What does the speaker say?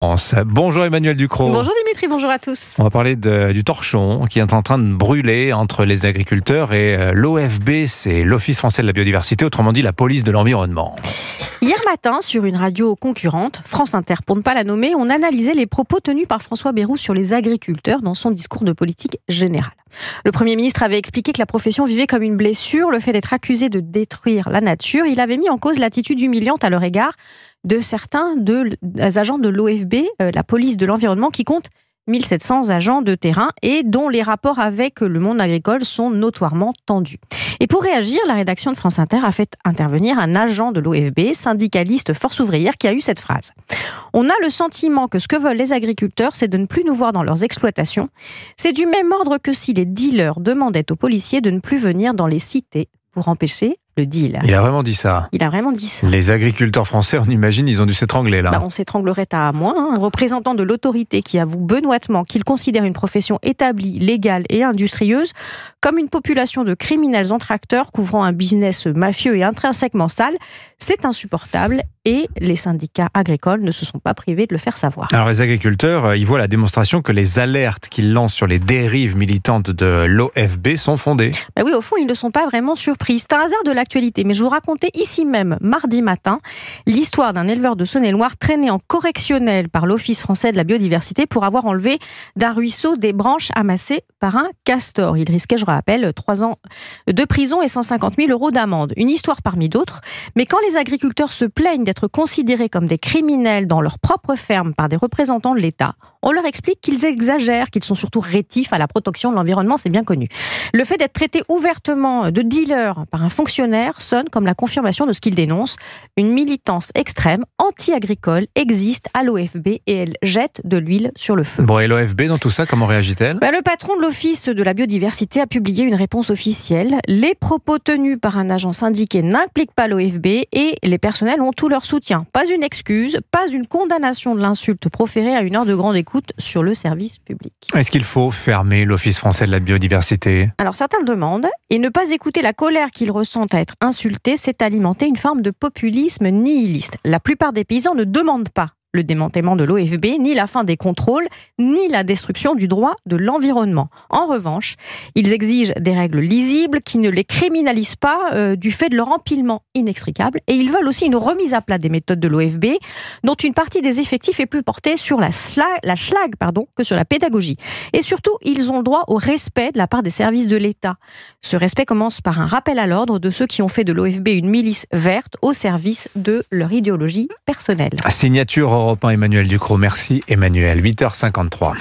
Bonjour Emmanuel Ducrot. Bonjour Dimitri, bonjour à tous. On va parler du torchon qui est en train de brûler entre les agriculteurs et l'OFB, c'est l'Office français de la biodiversité, autrement dit la police de l'environnement. Hier matin, sur une radio concurrente, France Inter pour ne pas la nommer, on analysait les propos tenus par François Bayrou sur les agriculteurs dans son discours de politique générale. Le Premier ministre avait expliqué que la profession vivait comme une blessure, le fait d'être accusé de détruire la nature. Il avait mis en cause l'attitude humiliante à leur égard de certains des agents de l'OFB, la police de l'environnement, qui compte 1700 agents de terrain et dont les rapports avec le monde agricole sont notoirement tendus. Et pour réagir, la rédaction de France Inter a fait intervenir un agent de l'OFB, syndicaliste Force ouvrière, qui a eu cette phrase. « On a le sentiment que ce que veulent les agriculteurs, c'est de ne plus nous voir dans leurs exploitations. C'est du même ordre que si les dealers demandaient aux policiers de ne plus venir dans les cités pour empêcher le deal. » Il a vraiment dit ça. Il a vraiment dit ça. Les agriculteurs français, on imagine, ils ont dû s'étrangler là. On s'étranglerait à moins. Un représentant de l'autorité qui avoue benoîtement qu'il considère une profession établie, légale et industrieuse comme une population de criminels entracteurs couvrant un business mafieux et intrinsèquement sale, c'est insupportable et les syndicats agricoles ne se sont pas privés de le faire savoir. Alors les agriculteurs, ils voient la démonstration que les alertes qu'ils lancent sur les dérives militantes de l'OFB sont fondées. Oui, au fond, ils ne sont pas vraiment surpris. C'est un hasard de l'actualité, mais je vous racontais ici même, mardi matin, l'histoire d'un éleveur de Saône-et-Loire traîné en correctionnel par l'Office français de la biodiversité pour avoir enlevé d'un ruisseau des branches amassées par un castor. Il risquait, je rappelle, 3 ans de prison et 150 000 € d'amende. Une histoire parmi d'autres, mais quand les agriculteurs se plaignent d'être considérés comme des criminels dans leur propre ferme par des représentants de l'État, on leur explique qu'ils exagèrent, qu'ils sont surtout rétifs à la protection de l'environnement, c'est bien connu. Le fait d'être traité ouvertement de dealer par un fonctionnaire sonne comme la confirmation de ce qu'ils dénoncent. Une militance extrême, anti-agricole, existe à l'OFB et elle jette de l'huile sur le feu. Bon, et l'OFB dans tout ça, comment réagit-elle ? Le patron de l'Office de la biodiversité a publié une réponse officielle. Les propos tenus par un agent syndiqué n'impliquent pas l'OFB et les personnels ont tout leur soutien. Pas une excuse, pas une condamnation de l'insulte proférée à une heure de grande écoute sur le service public. Est-ce qu'il faut fermer l'Office français de la biodiversité ? Alors certains le demandent, et ne pas écouter la colère qu'ils ressentent à être insultés, c'est alimenter une forme de populisme nihiliste. La plupart des paysans ne demandent pas le démantèlement de l'OFB, ni la fin des contrôles, ni la destruction du droit de l'environnement. En revanche, ils exigent des règles lisibles qui ne les criminalisent pas du fait de leur empilement inextricable. Et ils veulent aussi une remise à plat des méthodes de l'OFB, dont une partie des effectifs est plus portée sur la schlag que sur la pédagogie. Et surtout, ils ont le droit au respect de la part des services de l'État. Ce respect commence par un rappel à l'ordre de ceux qui ont fait de l'OFB une milice verte au service de leur idéologie personnelle. Signature Europe 1, Emmanuel Ducrot. Merci Emmanuel. 8h53.